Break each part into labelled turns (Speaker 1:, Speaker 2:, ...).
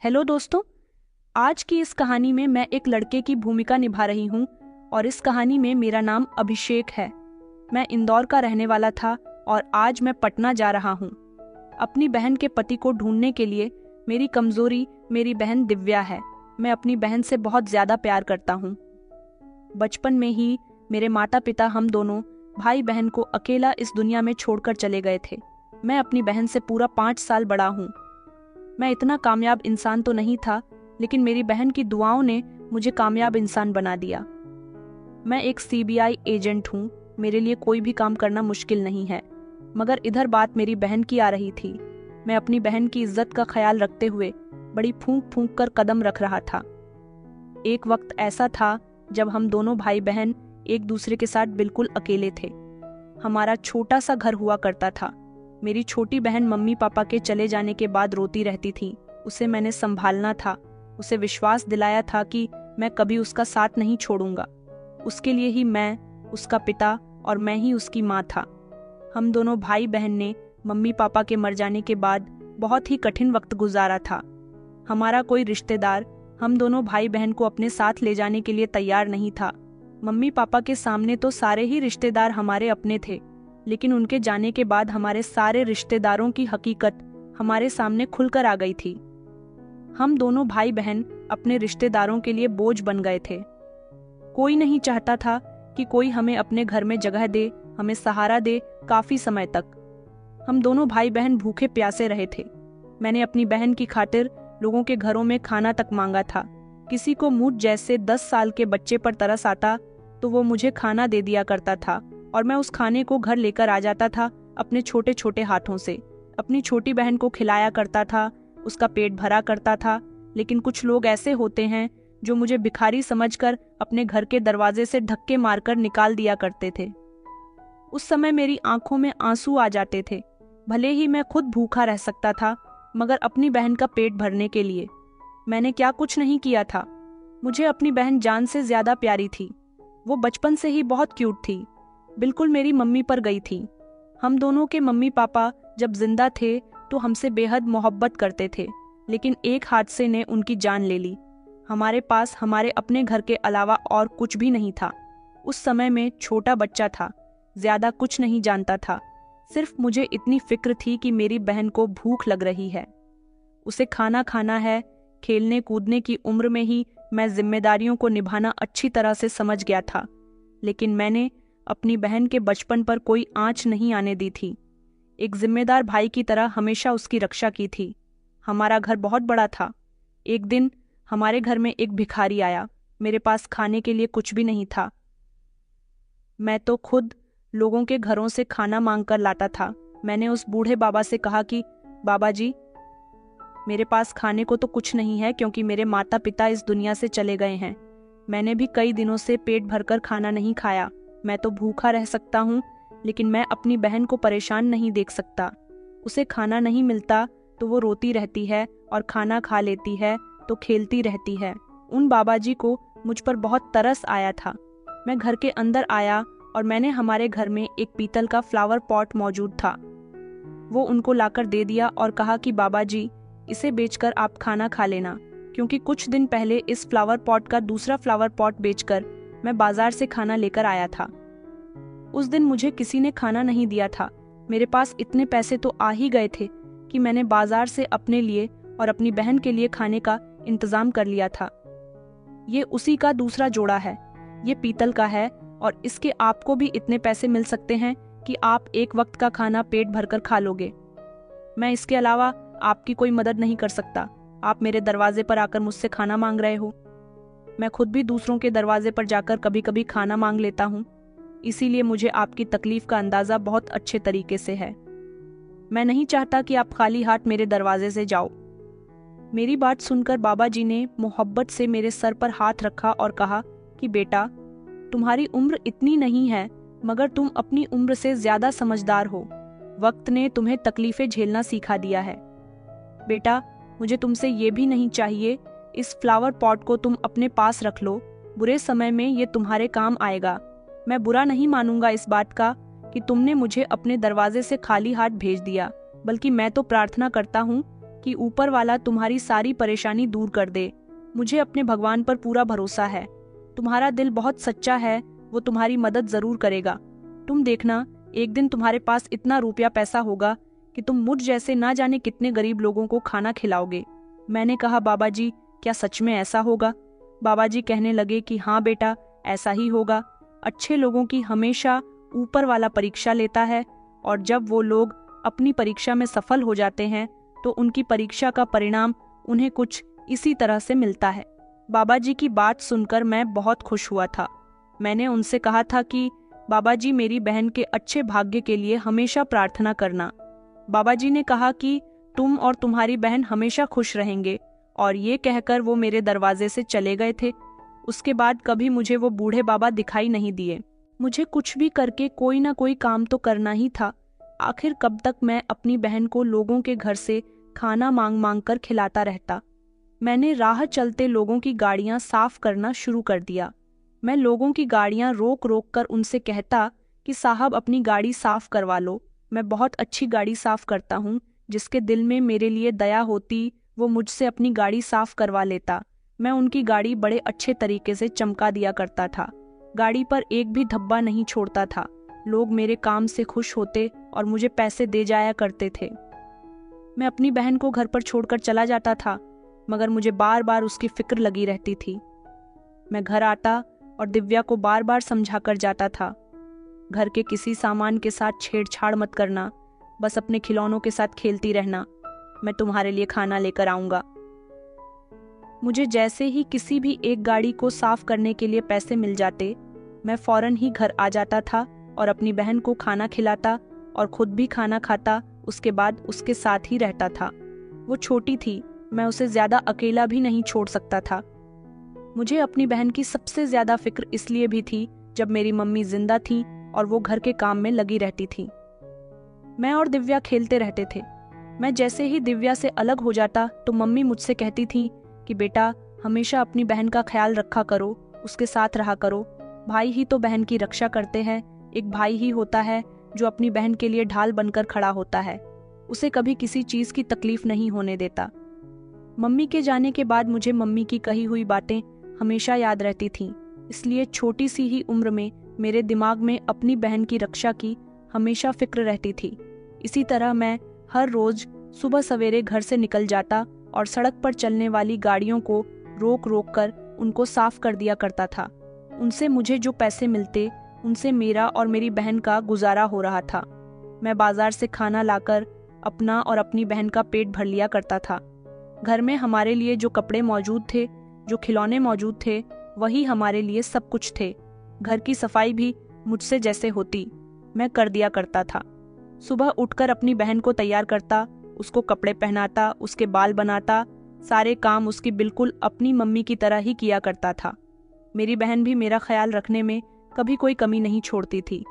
Speaker 1: Hello दोस्तों। आज की इस कहानी में मैं एक लड़के की भूमिका निभा रही हूँ और इस कहानी में मेरा नाम अभिषेक है। मैं इंदौर का रहने वाला था और आज मैं पटना जा रहा हूँ अपनी बहन के पति को ढूंढने के लिए। मेरी कमजोरी मेरी बहन दिव्या है। मैं अपनी बहन से बहुत ज्यादा प्यार करता हूँ। बचपन में ही मेरे माता पिता हम दोनों भाई बहन को अकेला इस दुनिया में छोड़कर चले गए थे। मैं अपनी बहन से पूरा 5 साल बड़ा हूँ। मैं इतना कामयाब इंसान तो नहीं था, लेकिन मेरी बहन की दुआओं ने मुझे कामयाब इंसान बना दिया। मैं एक सीबीआई एजेंट हूँ। मेरे लिए कोई भी काम करना मुश्किल नहीं है। मगर इधर बात मेरी बहन की आ रही थी। मैं अपनी बहन की इज्जत का ख्याल रखते हुए बड़ी फूंक फूंक कर कदम रख रहा था। एक वक्त ऐसा था जब हम दोनों भाई बहन एक दूसरे के साथ बिल्कुल अकेले थे। हमारा छोटा सा घर हुआ करता था। मेरी छोटी बहन मम्मी पापा के चले जाने के बाद रोती रहती थी। उसे मैंने संभालना था। उसे विश्वास दिलाया था कि मैं कभी उसका साथ नहीं छोड़ूंगा। उसके लिए ही मैं उसका पिता और मैं ही उसकी माँ था। हम दोनों भाई बहन ने मम्मी पापा के मर जाने के बाद बहुत ही कठिन वक्त गुजारा था। हमारा कोई रिश्तेदार हम दोनों भाई बहन को अपने साथ ले जाने के लिए तैयार नहीं था। मम्मी पापा के सामने तो सारे ही रिश्तेदार हमारे अपने थे, लेकिन उनके जाने के बाद हमारे सारे रिश्तेदारों की हकीकत हमारे सामने खुलकर आ गई थी। हम दोनों भाई बहन अपने रिश्तेदारों के लिए बोझ बन गए थे। कोई नहीं चाहता था कि कोई हमें अपने घर में जगह दे, हमें सहारा दे। काफी समय तक हम दोनों भाई बहन भूखे प्यासे रहे थे। मैंने अपनी बहन की खातिर लोगों के घरों में खाना तक मांगा था। किसी को मुझ जैसे 10 साल के बच्चे पर तरस आता तो वो मुझे खाना दे दिया करता था और मैं उस खाने को घर लेकर आ जाता था अपने छोटे छोटे हाथों से। अपनी छोटी बहन को खिलाया करता था, उसका पेट भरा करता था। लेकिन कुछ लोग ऐसे होते हैं जो मुझे भिखारी समझकर अपने घर के दरवाजे से धक्के मारकर निकाल दिया करते थे। उस समय मेरी आंखों में आंसू आ जाते थे। भले ही मैं खुद भूखा रह सकता था, मगर अपनी बहन का पेट भरने के लिए मैंने क्या कुछ नहीं किया था। मुझे अपनी बहन जान से ज्यादा प्यारी थी। वो बचपन से ही बहुत क्यूट थी, बिल्कुल मेरी मम्मी पर गई थी। हम दोनों के मम्मी पापा जब जिंदा थे तो हमसे बेहद मोहब्बत करते थे, लेकिन एक हादसे ने उनकी जान ले ली। हमारे पास हमारे अपने घर के अलावा और कुछ भी नहीं था। उस समय में छोटा बच्चा था, ज्यादा कुछ नहीं जानता था। सिर्फ मुझे इतनी फिक्र थी कि मेरी बहन को भूख लग रही है, उसे खाना खाना है। खेलने कूदने की उम्र में ही मैं जिम्मेदारियों को निभाना अच्छी तरह से समझ गया था, लेकिन मैंने अपनी बहन के बचपन पर कोई आंच नहीं आने दी थी। एक जिम्मेदार भाई की तरह हमेशा उसकी रक्षा की थी। हमारा घर बहुत बड़ा था। एक दिन हमारे घर में एक भिखारी आया। मेरे पास खाने के लिए कुछ भी नहीं था। मैं तो खुद लोगों के घरों से खाना मांग कर लाता था। मैंने उस बूढ़े बाबा से कहा कि बाबा जी, मेरे पास खाने को तो कुछ नहीं है, क्योंकि मेरे माता पिता इस दुनिया से चले गए हैं। मैंने भी कई दिनों से पेट भरकर खाना नहीं खाया। मैं तो भूखा रह सकता हूँ, लेकिन मैं अपनी बहन को परेशान नहीं देख सकता। उसे खाना नहीं मिलता तो वो रोती रहती है, और खाना खा लेती है तो खेलती रहती है। उन बाबा जी को मुझ पर बहुत तरस आया था। मैं घर के अंदर आया और मैंने हमारे घर में एक पीतल का फ्लावर पॉट मौजूद था, वो उनको लाकर दे दिया और कहा कि बाबा जी, इसे बेचकर आप खाना खा लेना, क्योंकि कुछ दिन पहले इस फ्लावर पॉट का दूसरा फ्लावर पॉट बेचकर मैं बाजार से खाना लेकर आया था। उस दिन मुझे किसी ने खाना नहीं दिया था। मेरे पास इतने पैसे तो आ ही गए थे कि मैंने बाजार से अपने लिए और अपनी बहन के लिए खाने का इंतजाम कर लिया था। ये उसी का दूसरा जोड़ा है। ये पीतल का है और इसके आपको भी इतने पैसे मिल सकते हैं कि आप एक वक्त का खाना पेट भरकर खा लोगे। मैं इसके अलावा आपकी कोई मदद नहीं कर सकता। आप मेरे दरवाजे पर आकर मुझसे खाना मांग रहे हो। मैं खुद भी दूसरों के दरवाजे पर जाकर कभी कभी खाना मांग लेता हूँ, इसीलिए मुझे आपकी तकलीफ का अंदाजा बहुत अच्छे तरीके से है। मैं नहीं चाहता कि आप खाली हाथ मेरे दरवाजे से जाओ। मेरी बात सुनकर बाबा जी ने मोहब्बत से मेरे सर पर हाथ रखा और कहा कि बेटा, तुम्हारी उम्र इतनी नहीं है, मगर तुम अपनी उम्र से ज्यादा समझदार हो। वक्त ने तुम्हें तकलीफें झेलना सिखा दिया है। बेटा, मुझे तुमसे ये भी नहीं चाहिए। इस फ्लावर पॉट को तुम अपने पास रख लो, बुरे समय में ये तुम्हारे काम आएगा। मैं बुरा नहीं मानूंगा इस बात का कि तुमने मुझे अपने दरवाजे से खाली हाथ भेज दिया, बल्कि मैं तो प्रार्थना करता हूँ कि ऊपर वाला तुम्हारी सारी परेशानी दूर कर दे। मुझे अपने भगवान पर पूरा भरोसा है। तुम्हारा दिल बहुत सच्चा है, वो तुम्हारी मदद जरूर करेगा। तुम देखना, एक दिन तुम्हारे पास इतना रुपया पैसा होगा कि तुम मुझ जैसे ना जाने कितने गरीब लोगों को खाना खिलाओगे। मैंने कहा, बाबा जी, क्या सच में ऐसा होगा? बाबा जी कहने लगे कि हाँ बेटा, ऐसा ही होगा। अच्छे लोगों की हमेशा ऊपर वाला परीक्षा लेता है, और जब वो लोग अपनी परीक्षा में सफल हो जाते हैं तो उनकी परीक्षा का परिणाम उन्हें कुछ इसी तरह से मिलता है। बाबा जी की बात सुनकर मैं बहुत खुश हुआ था। मैंने उनसे कहा था कि बाबा जी, मेरी बहन के अच्छे भाग्य के लिए हमेशा प्रार्थना करना। बाबा जी ने कहा कि तुम और तुम्हारी बहन हमेशा खुश रहेंगे, और ये कहकर वो मेरे दरवाजे से चले गए थे। उसके बाद कभी मुझे वो बूढ़े बाबा दिखाई नहीं दिए। मुझे कुछ भी करके कोई ना कोई काम तो करना ही था। आखिर कब तक मैं अपनी बहन को लोगों के घर से खाना मांग मांग कर खिलाता रहता। मैंने राह चलते लोगों की गाड़ियां साफ करना शुरू कर दिया। मैं लोगों की गाड़ियां रोक रोक कर उनसे कहता कि साहब, अपनी गाड़ी साफ करवा लो। मैं बहुत अच्छी गाड़ी साफ करता हूँ। जिसके दिल में मेरे लिए दया होती वो मुझसे अपनी गाड़ी साफ करवा लेता। मैं उनकी गाड़ी बड़े अच्छे तरीके से चमका दिया करता था। गाड़ी पर एक भी धब्बा नहीं छोड़ता था। लोग मेरे काम से खुश होते और मुझे पैसे दे जाया करते थे। मैं अपनी बहन को घर पर छोड़कर चला जाता था, मगर मुझे बार बार उसकी फिक्र लगी रहती थी। मैं घर आता और दिव्या को बार बार समझा कर जाता था, घर के किसी सामान के साथ छेड़छाड़ मत करना, बस अपने खिलौनों के साथ खेलती रहना। मैं तुम्हारे लिए खाना लेकर आऊंगा। मुझे जैसे ही किसी भी एक गाड़ी को साफ करने के लिए पैसे मिल जाते, मैं फौरन ही घर आ जाता था और अपनी बहन को खाना खिलाता और खुद भी खाना खाता। उसके बाद उसके साथ ही रहता था। वो छोटी थी, मैं उसे ज्यादा अकेला भी नहीं छोड़ सकता था। मुझे अपनी बहन की सबसे ज्यादा फिक्र इसलिए भी थी जब मेरी मम्मी जिंदा थी और वो घर के काम में लगी रहती थी। मैं और दिव्या खेलते रहते थे। मैं जैसे ही दिव्या से अलग हो जाता तो मम्मी मुझसे कहती थी कि बेटा, हमेशा अपनी बहन का ख्याल रखा करो, उसके साथ रहा करो। भाई ही तो बहन की रक्षा करते हैं। एक भाई ही होता है जो अपनी बहन के लिए ढाल बनकर खड़ा होता है, उसे कभी किसी चीज की तकलीफ नहीं होने देता। मम्मी के जाने के बाद मुझे मम्मी की कही हुई बातें हमेशा याद रहती थीं, इसलिए छोटी सी ही उम्र में मेरे दिमाग में अपनी बहन की रक्षा की हमेशा फिक्र रहती थी। इसी तरह मैं हर रोज सुबह सवेरे घर से निकल जाता और सड़क पर चलने वाली गाड़ियों को रोक रोक कर उनको साफ कर दिया करता था। उनसे मुझे जो पैसे मिलते, उनसे मेरा और मेरी बहन का गुजारा हो रहा था। मैं बाजार से खाना लाकर अपना और अपनी बहन का पेट भर लिया करता था। घर में हमारे लिए जो कपड़े मौजूद थे, जो खिलौने मौजूद थे, वही हमारे लिए सब कुछ थे। घर की सफाई भी मुझसे जैसे होती, मैं कर दिया करता था। सुबह उठकर अपनी बहन को तैयार करता, उसको कपड़े पहनाता, उसके बाल बनाता। सारे काम उसकी बिल्कुल अपनी मम्मी की तरह ही किया करता था। मेरी बहन भी मेरा ख्याल रखने में कभी कोई कमी नहीं छोड़ती थी।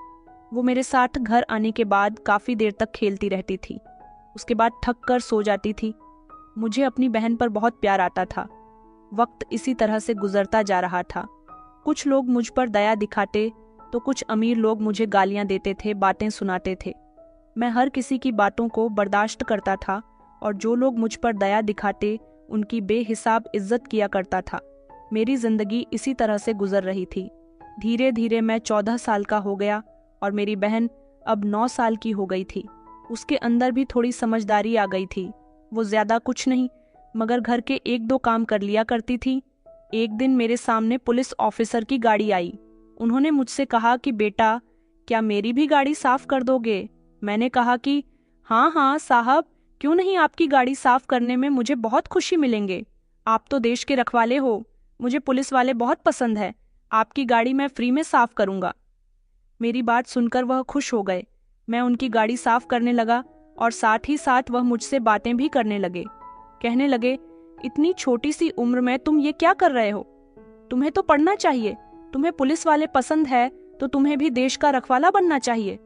Speaker 1: वो मेरे साथ घर आने के बाद काफी देर तक खेलती रहती थी। उसके बाद थक कर सो जाती थी। मुझे अपनी बहन पर बहुत प्यार आता था। वक्त इसी तरह से गुजरता जा रहा था। कुछ लोग मुझ पर दया दिखाते तो कुछ अमीर लोग मुझे गालियां देते थे, बातें सुनाते थे। मैं हर किसी की बातों को बर्दाश्त करता था और जो लोग मुझ पर दया दिखाते उनकी बेहिसाब इज्जत किया करता था। मेरी जिंदगी इसी तरह से गुजर रही थी। धीरे धीरे मैं 14 साल का हो गया और मेरी बहन अब 9 साल की हो गई थी। उसके अंदर भी थोड़ी समझदारी आ गई थी। वो ज्यादा कुछ नहीं, मगर घर के 1-2 काम कर लिया करती थी। एक दिन मेरे सामने पुलिस ऑफिसर की गाड़ी आई। उन्होंने मुझसे कहा कि बेटा, क्या मेरी भी गाड़ी साफ कर दोगे? मैंने कहा कि हाँ हाँ साहब, क्यों नहीं, आपकी गाड़ी साफ करने में मुझे बहुत खुशी मिलेंगे। आप तो देश के रखवाले हो, मुझे पुलिस वाले बहुत पसंद है। आपकी गाड़ी मैं फ्री में साफ करूंगा। मेरी बात सुनकर वह खुश हो गए। मैं उनकी गाड़ी साफ करने लगा और साथ ही साथ वह मुझसे बातें भी करने लगे। कहने लगे, इतनी छोटी सी उम्र में तुम ये क्या कर रहे हो? तुम्हें तो पढ़ना चाहिए। तुम्हें पुलिस वाले पसंद है तो तुम्हें भी देश का रखवाला बनना चाहिए।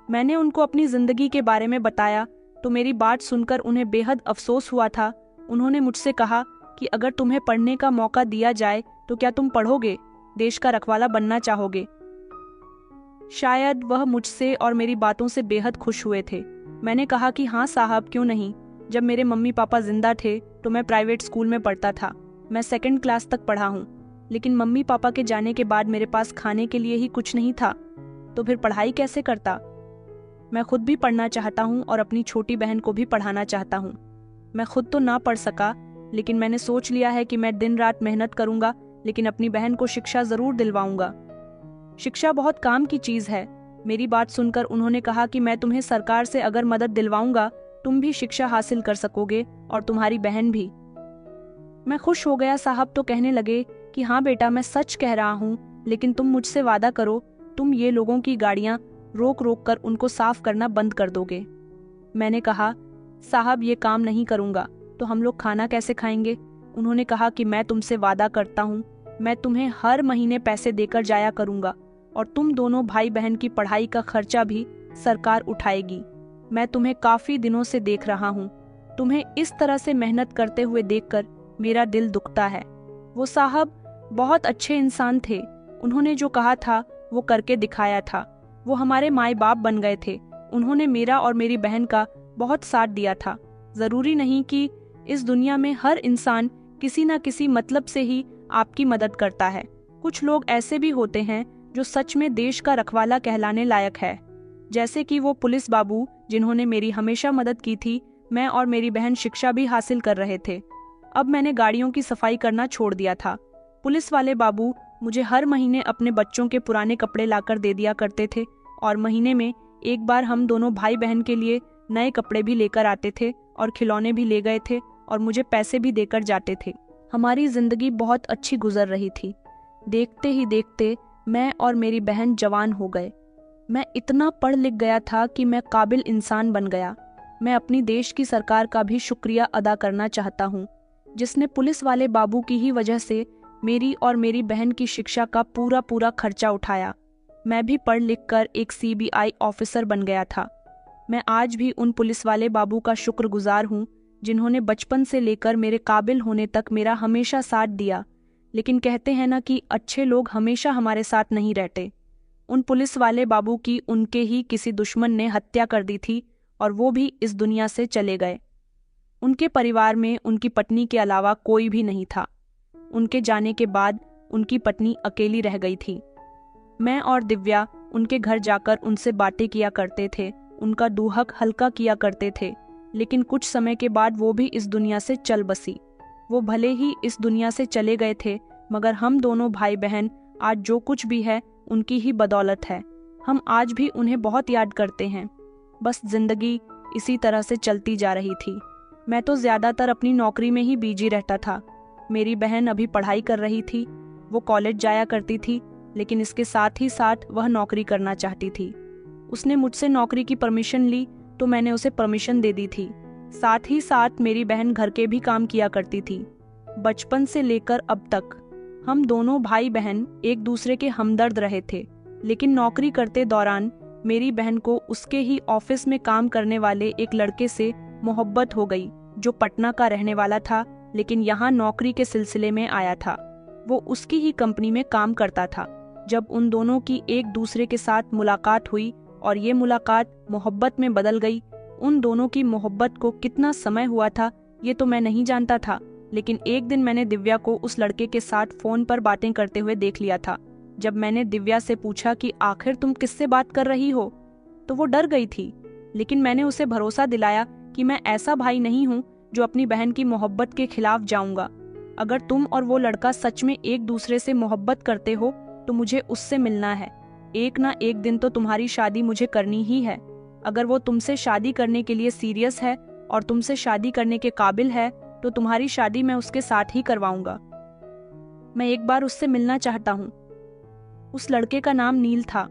Speaker 1: मैंने उनको अपनी जिंदगी के बारे में बताया तो मेरी बात सुनकर उन्हें बेहद अफसोस हुआ था। उन्होंने मुझसे कहा कि अगर तुम्हें पढ़ने का मौका दिया जाए तो क्या तुम पढ़ोगे, देश का रखवाला बनना चाहोगे? शायद वह मुझसे और मेरी बातों से बेहद खुश हुए थे। मैंने कहा कि हाँ साहब, क्यों नहीं, जब मेरे मम्मी पापा जिंदा थे तो मैं प्राइवेट स्कूल में पढ़ता था। मैं 2nd क्लास तक पढ़ा हूँ, लेकिन मम्मी पापा के जाने के बाद मेरे पास खाने के लिए ही कुछ नहीं था, तो फिर पढ़ाई कैसे करता। मैं खुद भी पढ़ना चाहता हूँ और अपनी छोटी बहन को भी पढ़ाना चाहता हूँ। मैं खुद तो ना पढ़ सका, लेकिन मैंने सोच लिया है कि मैं दिन रात मेहनत करूंगा, लेकिन अपनी बहन को शिक्षा जरूर दिलवाऊंगा। शिक्षा बहुत काम की चीज है। मेरी बात सुनकर उन्होंने कहा कि मैं तुम्हें सरकार से अगर मदद दिलवाऊंगा, तुम भी शिक्षा हासिल कर सकोगे और तुम्हारी बहन भी। मैं खुश हो गया। साहब तो कहने लगे कि हाँ बेटा, मैं सच कह रहा हूँ, लेकिन तुम मुझसे वादा करो, तुम ये लोगों की गाड़ियाँ रोक रोक कर उनको साफ करना बंद कर दोगे। मैंने कहा, साहब ये काम नहीं करूँगा तो हम लोग खाना कैसे खाएंगे। उन्होंने कहा कि मैं तुमसे वादा करता हूँ, मैं तुम्हें हर महीने पैसे देकर जाया करूँगा और तुम दोनों भाई बहन की पढ़ाई का खर्चा भी सरकार उठाएगी। मैं तुम्हें काफ़ी दिनों से देख रहा हूँ, तुम्हें इस तरह से मेहनत करते हुए देखकर मेरा दिल दुखता है। वो साहब बहुत अच्छे इंसान थे। उन्होंने जो कहा था वो करके दिखाया था। वो हमारे माए बाप बन गए थे। उन्होंने मेरा और मेरी बहन का बहुत साथ दिया था। ज़रूरी नहीं कि इस दुनिया में हर इंसान किसी न किसी मतलब से ही आपकी मदद करता है। कुछ लोग ऐसे भी होते हैं जो सच में देश का रखवाला कहलाने लायक है, जैसे कि वो पुलिस बाबू जिन्होंने मेरी हमेशा मदद की थी। मैं और मेरी बहन शिक्षा भी हासिल कर रहे थे। अब मैंने गाड़ियों की सफाई करना छोड़ दिया था। पुलिस वाले बाबू मुझे हर महीने अपने बच्चों के पुराने कपड़े लाकर दे दिया करते थे और महीने में एक बार हम दोनों भाई बहन के लिए नए कपड़े भी लेकर आते थे और खिलौने भी ले गए थे और मुझे पैसे भी देकर जाते थे। हमारी जिंदगी बहुत अच्छी गुजर रही थी। देखते ही देखते मैं और मेरी बहन जवान हो गए। मैं इतना पढ़ लिख गया था कि मैं काबिल इंसान बन गया। मैं अपनी देश की सरकार का भी शुक्रिया अदा करना चाहता हूँ, जिसने पुलिस वाले बाबू की ही वजह से मेरी और मेरी बहन की शिक्षा का पूरा खर्चा उठाया। मैं भी पढ़ लिख कर एक CBI ऑफिसर बन गया था। मैं आज भी उन पुलिस वाले बाबू का शुक्रगुजार हूँ, जिन्होंने बचपन से लेकर मेरे काबिल होने तक मेरा हमेशा साथ दिया। लेकिन कहते हैं ना कि अच्छे लोग हमेशा हमारे साथ नहीं रहते। उन पुलिस वाले बाबू की उनके ही किसी दुश्मन ने हत्या कर दी थी और वो भी इस दुनिया से चले गए। उनके परिवार में उनकी पत्नी के अलावा कोई भी नहीं था। उनके जाने के बाद उनकी पत्नी अकेली रह गई थी। मैं और दिव्या उनके घर जाकर उनसे बातें किया करते थे, उनका दुहक हल्का किया करते थे। लेकिन कुछ समय के बाद वो भी इस दुनिया से चल बसी। वो भले ही इस दुनिया से चले गए थे, मगर हम दोनों भाई बहन आज जो कुछ भी है उनकी ही बदौलत है। हम आज भी उन्हें बहुत याद करते हैं। बस जिंदगी इसी तरह से चलती जा रही थी। मैं तो ज्यादातर अपनी नौकरी में ही बिजी रहता था। मेरी बहन अभी पढ़ाई कर रही थी। वो कॉलेज जाया करती थी, लेकिन इसके साथ ही साथ वह नौकरी करना चाहती थी। उसने मुझसे नौकरी की परमिशन ली तो मैंने उसे परमिशन दे दी थी। साथ ही साथ मेरी बहन घर के भी काम किया करती थी। बचपन से लेकर अब तक हम दोनों भाई बहन एक दूसरे के हमदर्द रहे थे। लेकिन नौकरी करते दौरान मेरी बहन को उसके ही ऑफिस में काम करने वाले एक लड़के से मोहब्बत हो गई, जो पटना का रहने वाला था, लेकिन यहाँ नौकरी के सिलसिले में आया था। वो उसकी ही कंपनी में काम करता था। जब उन दोनों की एक दूसरे के साथ मुलाकात हुई और ये मुलाकात मोहब्बत में बदल गई। उन दोनों की मोहब्बत को कितना समय हुआ था ये तो मैं नहीं जानता था, लेकिन एक दिन मैंने दिव्या को उस लड़के के साथ फोन पर बातें करते हुए देख लिया था। जब मैंने दिव्या से पूछा कि आखिर तुम किससे बात कर रही हो, तो वो डर गई थी। लेकिन मैंने उसे भरोसा दिलाया कि मैं ऐसा भाई नहीं हूँ जो अपनी बहन की मोहब्बत के खिलाफ जाऊंगा। अगर तुम और वो लड़का सच में एक दूसरे से मोहब्बत करते हो तो मुझे उससे मिलना है। एक ना एक दिन तो तुम्हारी शादी मुझे करनी ही है। अगर वो तुमसे शादी करने के लिए सीरियस है और तुमसे शादी करने के काबिल है तो तुम्हारी शादी मैं उसके साथ ही करवाऊंगा। मैं एक बार उससे मिलना चाहता हूँ। उस लड़के का नाम नील था।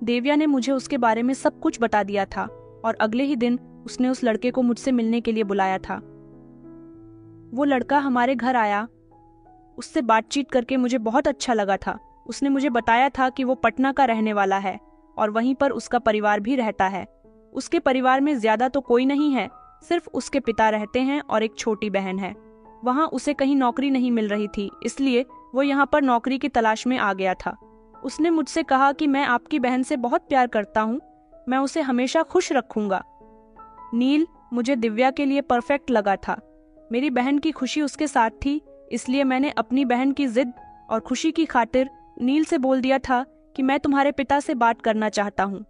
Speaker 1: देव्या ने मुझे उसके बारे में सब कुछ बता दिया था और अगले ही दिन उसने उस लड़के को मुझसे मिलने के लिए बुलाया था। वो लड़का हमारे घर आया। उससे बातचीत करके मुझे बहुत अच्छा लगा था। उसने मुझे बताया था कि वो पटना का रहने वाला है और वहीं पर उसका परिवार भी रहता है। उसके परिवार में ज्यादा तो कोई नहीं है, सिर्फ उसके पिता रहते हैं और एक छोटी बहन है। वहाँ उसे कहीं नौकरी नहीं मिल रही थी, इसलिए वो यहाँ पर नौकरी की तलाश में आ गया था। उसने मुझसे कहा कि मैं आपकी बहन से बहुत प्यार करता हूँ, मैं उसे हमेशा खुश रखूंगा। नील मुझे दिव्या के लिए परफेक्ट लगा था। मेरी बहन की खुशी उसके साथ थी, इसलिए मैंने अपनी बहन की जिद और खुशी की खातिर नील से बोल दिया था कि मैं तुम्हारे पिता से बात करना चाहता हूँ।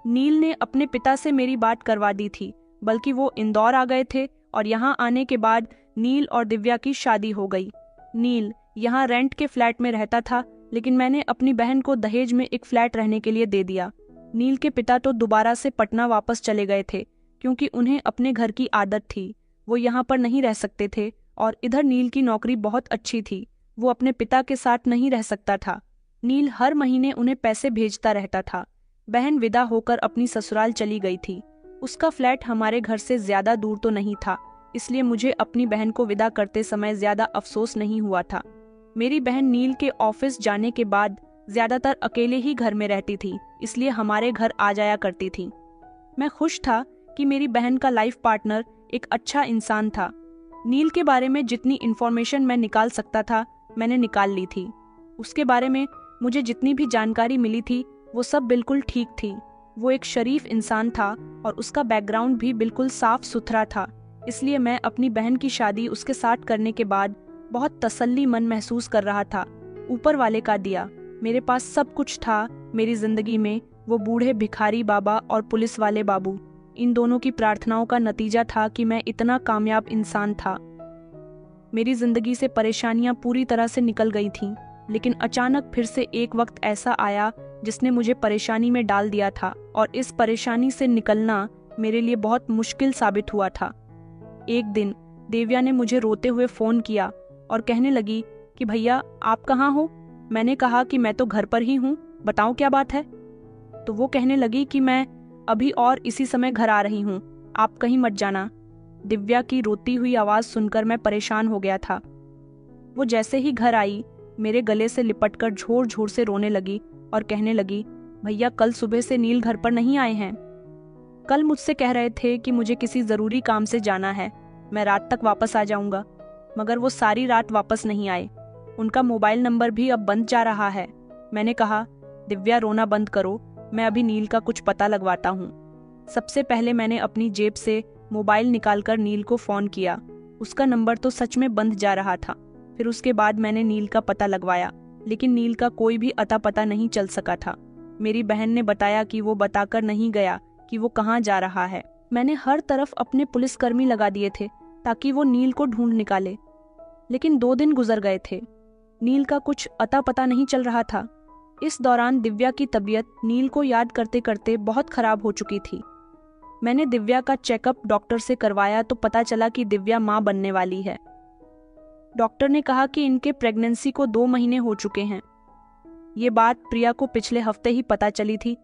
Speaker 1: नील ने अपने पिता से मेरी बात करवा दी थी, बल्कि वो इंदौर आ गए थे और यहाँ आने के बाद नील और दिव्या की शादी हो गई। नील यहाँ रेंट के फ्लैट में रहता था, लेकिन मैंने अपनी बहन को दहेज में एक फ्लैट रहने के लिए दे दिया। नील के पिता तो दोबारा से पटना वापस चले गए थे, क्योंकि उन्हें अपने घर की आदत थी। वो यहाँ पर नहीं रह सकते थे और इधर नील की नौकरी बहुत अच्छी थी, वो अपने पिता के साथ नहीं रह सकता था। नील हर महीने उन्हें पैसे भेजता रहता था। बहन विदा होकर अपनी ससुराल चली गई थी। उसका फ्लैट हमारे घर से ज्यादा दूर तो नहीं था, इसलिए मुझे अपनी बहन को विदा करते समय ज्यादा अफसोस नहीं हुआ था। मेरी बहन नील के ऑफिस जाने के बाद ज्यादातर अकेले ही घर में रहती थी, इसलिए हमारे घर आ जाया करती थी। मैं खुश था कि मेरी बहन का लाइफ पार्टनर एक अच्छा इंसान था। नील के बारे में जितनी इन्फॉर्मेशन मैं निकाल सकता था मैंने निकाल ली थी। उसके बारे में मुझे जितनी भी जानकारी मिली थी वो सब बिल्कुल ठीक थी। वो एक शरीफ इंसान था और उसका बैकग्राउंड भी बिल्कुल साफ सुथरा था, इसलिए मैं अपनी बहन की शादी उसके साथ करने के बाद बहुत तसल्ली मन महसूस कर रहा था। ऊपर वाले का दिया, मेरे पास सब कुछ था मेरी जिंदगी में। वो बूढ़े भिखारी बाबा और पुलिस वाले बाबू, इन दोनों की प्रार्थनाओं का नतीजा था कि मैं इतना कामयाब इंसान था। मेरी जिंदगी से परेशानियां पूरी तरह से निकल गई थीं, लेकिन अचानक फिर से एक वक्त ऐसा आया जिसने मुझे परेशानी में डाल दिया था, और इस परेशानी से निकलना मेरे लिए बहुत मुश्किल साबित हुआ था। एक दिन दिव्या ने मुझे रोते हुए फोन किया और कहने लगी कि भैया आप कहाँ हो। मैंने कहा कि मैं तो घर पर ही हूँ, बताओ क्या बात है। तो वो कहने लगी कि मैं अभी और इसी समय घर आ रही हूँ, आप कहीं मत जाना। दिव्या की रोती हुई आवाज सुनकर मैं परेशान हो गया था। वो जैसे ही घर आई मेरे गले से लिपटकर झोर झोर से रोने लगी और कहने लगी, भैया कल सुबह से नील घर पर नहीं आए हैं। कल मुझसे कह रहे थे कि मुझे किसी जरूरी काम से जाना है, मैं रात तक वापस आ जाऊंगा, मगर वो सारी रात वापस नहीं आए। उनका मोबाइल नंबर भी अब बंद जा रहा है। मैंने कहा, दिव्या रोना बंद करो, मैं अभी नील का कुछ पता लगवाता हूँ। सबसे पहले मैंने अपनी जेब से मोबाइल निकालकर नील को फोन किया। उसका नंबर तो सच में बंद जा रहा था। फिर उसके बाद मैंने नील का पता लगवाया, लेकिन नील का कोई भी अता पता नहीं चल सका था। मेरी बहन ने बताया कि वो बताकर नहीं गया कि वो कहाँ जा रहा है। मैंने हर तरफ अपने पुलिसकर्मी लगा दिए थे ताकि वो नील को ढूंढ निकाले, लेकिन 2 दिन गुजर गए थे, नील का कुछ अता पता नहीं चल रहा था। इस दौरान दिव्या की तबीयत नील को याद करते करते बहुत खराब हो चुकी थी। मैंने दिव्या का चेकअप डॉक्टर से करवाया तो पता चला कि दिव्या मां बनने वाली है। डॉक्टर ने कहा कि इनके प्रेगनेंसी को 2 महीने हो चुके हैं। ये बात प्रिया को पिछले हफ्ते ही पता चली थी,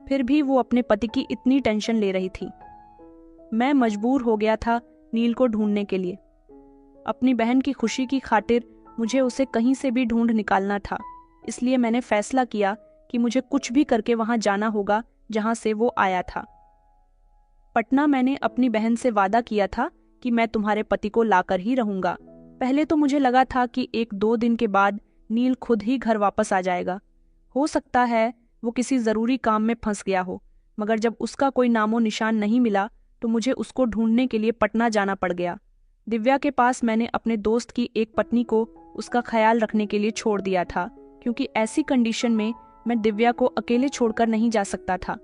Speaker 1: फिर भी वो अपने पति की इतनी टेंशन ले रही थी। मैं मजबूर हो गया था नील को ढूंढने के लिए। अपनी बहन की खुशी की खातिर मुझे उसे कहीं से भी ढूंढ निकालना था, इसलिए मैंने फैसला किया कि मुझे कुछ भी करके वहां जाना होगा जहां से वो आया था। पटना मैंने अपनी बहन से वादा किया था कि मैं तुम्हारे पति को लाकर ही रहूंगा। पहले तो मुझे लगा था कि 1-2 दिन के बाद नील खुद ही घर वापस आ जाएगा। हो सकता है वो किसी जरूरी काम में फंस गया हो, मगर जब उसका कोई नामो निशान नहीं मिला तो मुझे उसको ढूंढने के लिए पटना जाना पड़ गया। दिव्या के पास मैंने अपने दोस्त की एक पत्नी को उसका ख्याल रखने के लिए छोड़ दिया था, क्योंकि ऐसी कंडीशन में मैं दिव्या को अकेले छोड़कर नहीं जा सकता था।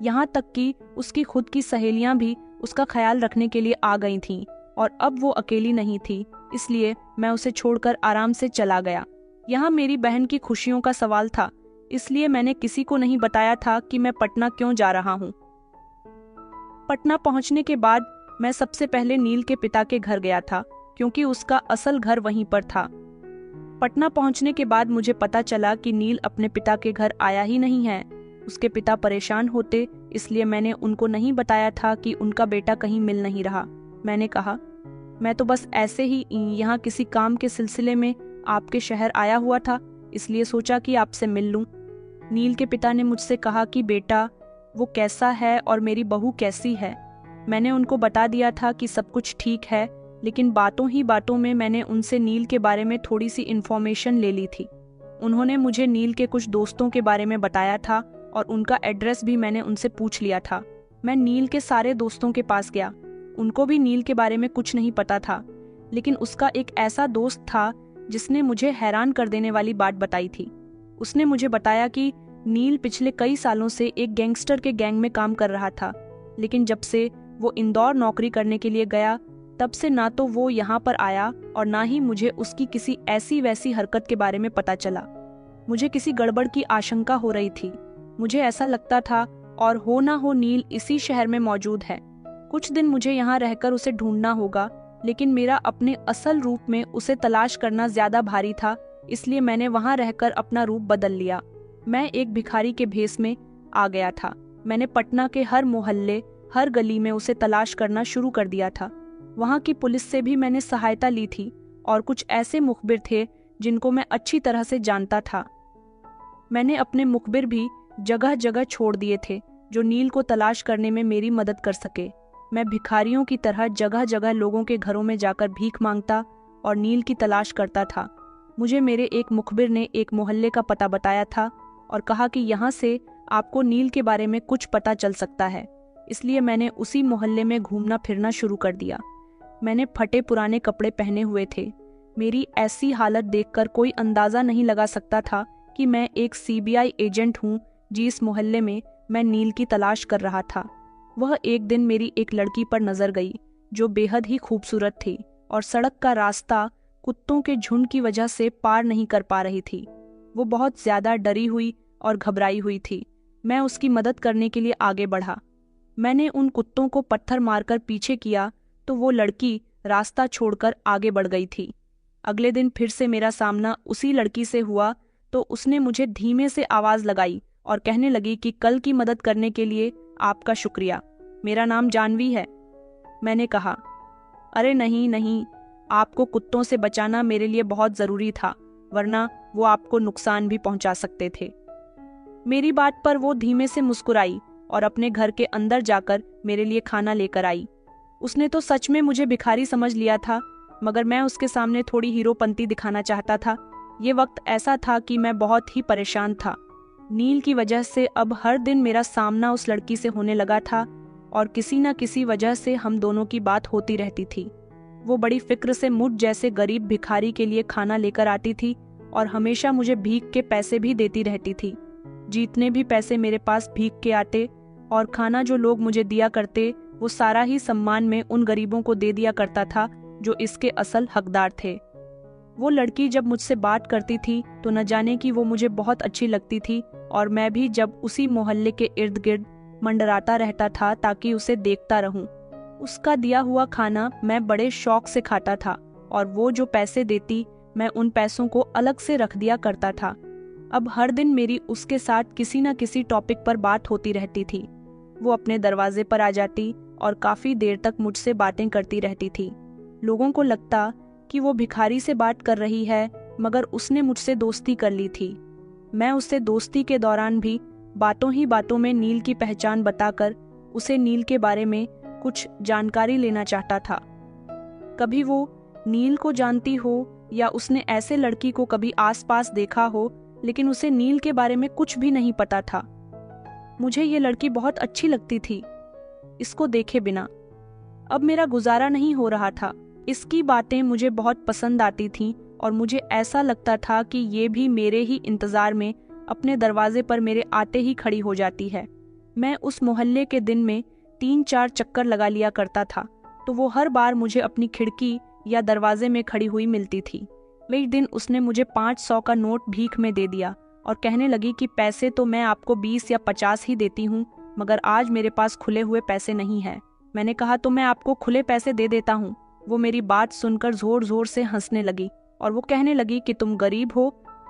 Speaker 1: यहाँ तक कि उसकी खुद की सहेलियां भी उसका ख्याल रखने के लिए आ गई थीं, और अब वो अकेली नहीं थी, इसलिए मैं उसे छोड़कर आराम से चला गया। यहाँ मेरी बहन की खुशियों का सवाल था, इसलिए मैंने किसी को नहीं बताया था कि मैं पटना क्यों जा रहा हूँ। पटना पहुँचने के बाद मैं सबसे पहले नील के पिता के घर गया था, क्योंकि उसका असल घर वहीं पर था। पटना पहुँचने के बाद मुझे पता चला कि नील अपने पिता के घर आया ही नहीं है। उसके पिता परेशान होते, इसलिए मैंने उनको नहीं बताया था कि उनका बेटा कहीं मिल नहीं रहा। मैंने कहा, मैं तो बस ऐसे ही यहाँ किसी काम के सिलसिले में आपके शहर आया हुआ था, इसलिए सोचा कि आपसे मिल लूं। नील के पिता ने मुझसे कहा कि बेटा वो कैसा है और मेरी बहू कैसी है। मैंने उनको बता दिया था कि सब कुछ ठीक है, लेकिन बातों ही बातों में मैंने उनसे नील के बारे में थोड़ी सी इन्फॉर्मेशन ले ली थी। उन्होंने मुझे नील के कुछ दोस्तों के बारे में बताया था और उनका एड्रेस भी मैंने उनसे पूछ लिया था। मैं नील के सारे दोस्तों के पास गया, उनको भी नील के बारे में कुछ नहीं पता था, लेकिन उसका एक ऐसा दोस्त था जिसने मुझे हैरान कर देने वाली बात बताई थी। उसने मुझे बताया कि नील पिछले कई सालों से एक गैंगस्टर के गैंग में काम कर रहा था, लेकिन जब से वो इंदौर नौकरी करने के लिए गया, तब से ना तो वो यहाँ पर आया और ना ही मुझे उसकी किसी ऐसी वैसी हरकत के बारे में पता चला। मुझे किसी गड़बड़ की आशंका हो रही थी। मुझे ऐसा लगता था और हो ना हो नील इसी शहर में मौजूद है। कुछ दिन मुझे यहाँ रहकर उसे ढूंढना होगा, लेकिन मेरा अपने असल रूप में उसे तलाश करना ज्यादा भारी था, इसलिए मैंने वहाँ रहकर अपना रूप बदल लिया। मैं एक भिखारी के भेष में आ गया था। मैंने पटना के हर मोहल्ले, हर गली में उसे तलाश करना शुरू कर दिया था। वहाँ की पुलिस से भी मैंने सहायता ली थी और कुछ ऐसे मुखबिर थे जिनको मैं अच्छी तरह से जानता था। मैंने अपने मुखबिर भी जगह जगह छोड़ दिए थे जो नील को तलाश करने में मेरी मदद कर सके। मैं भिखारियों की तरह जगह जगह लोगों के घरों में जाकर भीख मांगता और नील की तलाश करता था। मुझे मेरे एक मुखबिर ने एक मोहल्ले का पता बताया था और कहा कि यहाँ से आपको नील के बारे में कुछ पता चल सकता है, इसलिए मैंने उसी मोहल्ले में घूमना फिरना शुरू कर दिया। मैंने फटे पुराने कपड़े पहने हुए थे। मेरी ऐसी हालत देखकर कोई अंदाजा नहीं लगा सकता था कि मैं एक सीबीआई एजेंट हूँ जिस मोहल्ले में मैं नील की तलाश कर रहा था। वह एक दिन मेरी एक लड़की पर नजर गई जो बेहद ही खूबसूरत थी और सड़क का रास्ता कुत्तों के झुंड की वजह से पार नहीं कर पा रही थी। वो बहुत ज्यादा डरी हुई और घबराई हुई थी। मैं उसकी मदद करने के लिए आगे बढ़ा। मैंने उन कुत्तों को पत्थर मारकर पीछे किया तो वो लड़की रास्ता छोड़कर आगे बढ़ गई थी। अगले दिन फिर से मेरा सामना उसी लड़की से हुआ तो उसने मुझे धीमे से आवाज लगाई और कहने लगी कि कल की मदद करने के लिए आपका शुक्रिया, मेरा नाम जानवी है। मैंने कहा, अरे नहीं नहीं, आपको कुत्तों से बचाना मेरे लिए बहुत जरूरी था, वरना वो आपको नुकसान भी पहुंचा सकते थे। मेरी बात पर वो धीमे से मुस्कुराई और अपने घर के अंदर जाकर मेरे लिए खाना लेकर आई। उसने तो सच में मुझे भिखारी समझ लिया था, मगर मैं उसके सामने थोड़ी हीरोपंती दिखाना चाहता था। ये वक्त ऐसा था कि मैं बहुत ही परेशान था। नील की वजह से अब हर दिन मेरा सामना उस लड़की से होने लगा था और किसी न किसी वजह से हम दोनों की बात होती रहती थी। वो बड़ी फिक्र से मुझ जैसे गरीब भिखारी के लिए खाना लेकर आती थी और हमेशा मुझे भीख के पैसे भी देती रहती थी। जितने भी पैसे मेरे पास भीख के आते और खाना जो लोग मुझे दिया करते, वो सारा ही सम्मान में उन गरीबों को दे दिया करता था जो इसके असल हकदार थे। वो लड़की जब मुझसे बात करती थी तो न जाने कि वो मुझे बहुत अच्छी लगती थी और मैं भी जब उसी मोहल्ले के इर्द गिर्द मंडराता रहता था ताकि उसे देखता रहूं। उसका दिया हुआ खाना मैं बड़े शौक से खाता था और वो जो पैसे देती मैं उन पैसों को अलग से रख दिया करता था। अब हर दिन मेरी उसके साथ किसी न किसी टॉपिक पर बात होती रहती थी। वो अपने दरवाजे पर आ जाती और काफी देर तक मुझसे बातें करती रहती थी। लोगों को लगता कि वो भिखारी से बात कर रही है, मगर उसने मुझसे दोस्ती कर ली थी। मैं उससे दोस्ती के दौरान भी बातों ही बातों में नील की पहचान बताकर उसे नील के बारे में कुछ जानकारी लेना चाहता था। कभी वो नील को जानती हो या उसने ऐसे लड़की को कभी आसपास देखा हो, लेकिन उसे नील के बारे में कुछ भी नहीं पता था। मुझे ये लड़की बहुत अच्छी लगती थी, इसको देखे बिना अब मेरा गुजारा नहीं हो रहा था। इसकी बातें मुझे बहुत पसंद आती थीं और मुझे ऐसा लगता था कि ये भी मेरे ही इंतजार में अपने दरवाजे पर मेरे आते ही खड़ी हो जाती है। मैं उस मोहल्ले के दिन में 3-4 चक्कर लगा लिया करता था, तो वो हर बार मुझे अपनी खिड़की या दरवाजे में खड़ी हुई मिलती थी। एक दिन उसने मुझे 500 का नोट भीख में दे दिया और कहने लगी कि पैसे तो मैं आपको 20 या 50 ही देती हूँ, मगर आज मेरे पास खुले हुए पैसे नहीं हैं। मैंने कहा, तो मैं आपको खुले पैसे दे देता हूँ। वो मेरी बात सुनकर जोर जोर से हंसने लगी और वो कहने लगी कि तुम गरीब हो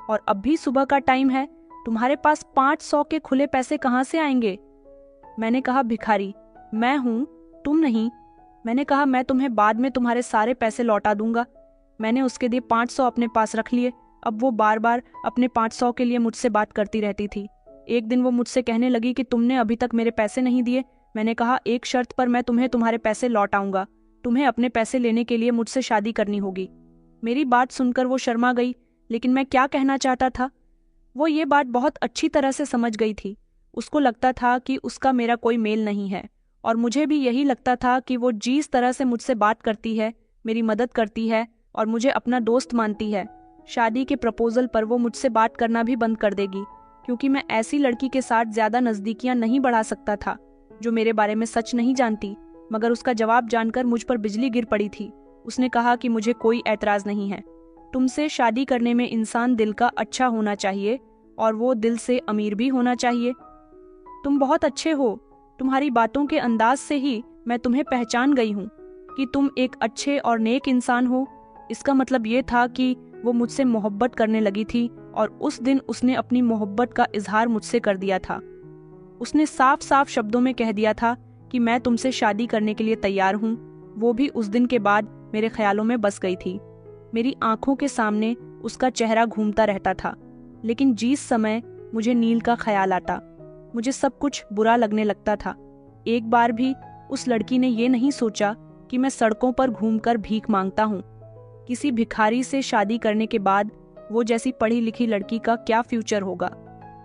Speaker 1: और अब भी सुबह का टाइम है, तुम्हारे पास 500 के खुले पैसे कहाँ से आएंगे? मैंने कहा, भिखारी मैं हूँ, तुम नहीं। मैंने कहा, मैं तुम्हें बाद में तुम्हारे सारे पैसे लौटा दूंगा। मैंने उसके दिए 500 अपने पास रख लिए। अब वो बार बार अपने 500 के लिए मुझसे बात करती रहती थी। एक दिन वो मुझसे कहने लगी कि तुमने अभी तक मेरे पैसे नहीं दिए। मैंने कहा, एक शर्त पर मैं तुम्हें तुम्हारे पैसे लौटाऊंगा। तुम्हें अपने पैसे लेने के लिए मुझसे शादी करनी होगी। मेरी बात सुनकर वो शर्मा गई, लेकिन मैं क्या कहना चाहता था वो ये बात बहुत अच्छी तरह से समझ गई थी। उसको लगता था कि उसका मेरा कोई मेल नहीं है और मुझे भी यही लगता था कि वो जिस तरह से मुझसे बात करती है, मेरी मदद करती है और मुझे अपना दोस्त मानती है, शादी के प्रपोजल पर वो मुझसे बात करना भी बंद कर देगी, क्योंकि मैं ऐसी लड़की के साथ ज़्यादा नज़दीकियाँ नहीं बढ़ा सकता था जो मेरे बारे में सच नहीं जानती। मगर उसका जवाब जानकर मुझ पर बिजली गिर पड़ी थी। उसने कहा कि मुझे कोई ऐतराज़ नहीं है। तुमसे शादी करने में इंसान दिल का अच्छा होना चाहिए और वो दिल से अमीर भी होना चाहिए। तुम बहुत अच्छे हो। तुम्हारी बातों के अंदाज से ही मैं तुम्हें पहचान गई हूँ कि तुम एक अच्छे और नेक इंसान हो। इसका मतलब ये था कि वो मुझसे मोहब्बत करने लगी थी और उस दिन उसने अपनी मोहब्बत का इजहार मुझसे कर दिया था। उसने साफ साफ शब्दों में कह दिया था कि मैं तुमसे शादी करने के लिए तैयार हूँ। वो भी उस दिन के बाद मेरे ख्यालों में बस गई थी। मेरी आंखों के सामने उसका चेहरा घूमता रहता था, लेकिन जिस समय मुझे नील का ख्याल आता, मुझे सब कुछ बुरा लगने लगता था। एक बार भी उस लड़की ने ये नहीं सोचा कि मैं सड़कों पर घूमकर भीख मांगता हूँ। किसी भिखारी से शादी करने के बाद वो जैसी पढ़ी लिखी लड़की का क्या फ्यूचर होगा।